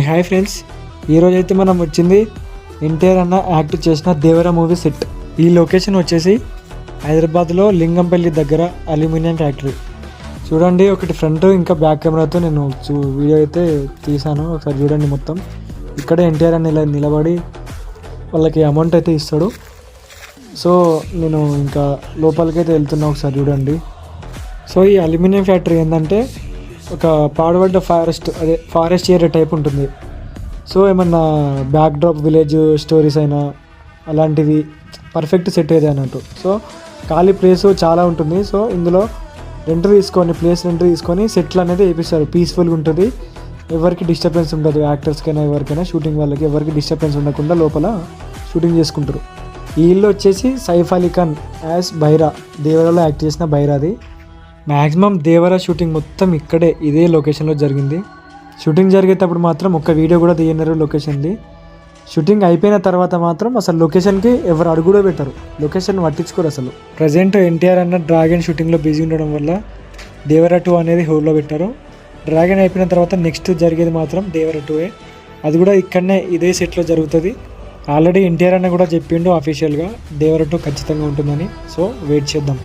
Hi friends, ఈరోజైతే మనం వచ్చింది ఎన్టీఆర్ అన్న యాక్ట్ చేసిన దేవర మూవీ సెట్. ఈ లొకేషన్ వచ్చేసి హైదరాబాద్లో లింగంపల్లి దగ్గర అల్యూమినియం ఫ్యాక్టరీ. చూడండి, ఒకటి ఫ్రంట్ ఇంకా బ్యాక్ కెమెరాతో నేను వీడియో అయితే తీసాను. ఒకసారి చూడండి. మొత్తం ఇక్కడే ఎన్టీఆర్ అని నిలబడి వాళ్ళకి అమౌంట్ అయితే ఇస్తాడు. సో నేను ఇంకా లోపలికైతే వెళ్తున్నా, ఒకసారి చూడండి. సో ఈ అల్యూమినియం ఫ్యాక్టరీ ఏంటంటే ఒక పాడుబడ్డ ఫారెస్ట్ ఏరియా టైప్ ఉంటుంది. సో ఏమన్నా బ్యాక్ డ్రాప్ విలేజ్ స్టోరీస్ అయినా అలాంటివి పర్ఫెక్ట్ సెట్ అయ్యేది అన్నట్టు. సో ఖాళీ ప్లేస్ చాలా ఉంటుంది. సో ఇందులో ప్లేస్ రెంట్ తీసుకొని సెట్లు అనేది వేపిస్తారు. పీస్ఫుల్గా ఉంటుంది, ఎవరికి డిస్టర్బెన్స్ ఉండదు. యాక్టర్స్కైనా ఎవరికైనా షూటింగ్ వాళ్ళకి ఎవరికి డిస్టర్బెన్స్ ఉండకుండా లోపల షూటింగ్ చేసుకుంటారు. ఈ ఇల్లు వచ్చేసి సైఫ్ అలీ ఖాన్ యాజ్ బైరా, దేవరాలో యాక్ట్ చేసిన బైరాది. మ్యాక్సిమం దేవర షూటింగ్ మొత్తం ఇక్కడే ఇదే లొకేషన్లో జరిగింది. షూటింగ్ జరిగేటప్పుడు మాత్రం ఒక్క వీడియో కూడా తీయనరు లొకేషన్ది. షూటింగ్ అయిపోయిన తర్వాత మాత్రం అసలు లొకేషన్కి ఎవరు అడుగు కూడా పెట్టరు, లొకేషన్ పట్టించుకోరు అసలు. ప్రజెంట్ ఎన్టీఆర్ అన్న డ్రాగన్ షూటింగ్లో బిజీ ఉండడం వల్ల దేవర 2 అనేది హోల్డ్లో పెట్టారు. డ్రాగన్ అయిపోయిన తర్వాత నెక్స్ట్ జరిగేది మాత్రం దేవర 2. అది కూడా ఇక్కడనే ఇదే సెట్లో జరుగుతుంది. ఆల్రెడీ ఎన్టీఆర్ అన్న కూడా చెప్పిండు అఫీషియల్గా దేవర 2 ఖచ్చితంగా ఉంటుందని. సో వెయిట్ చేద్దాం.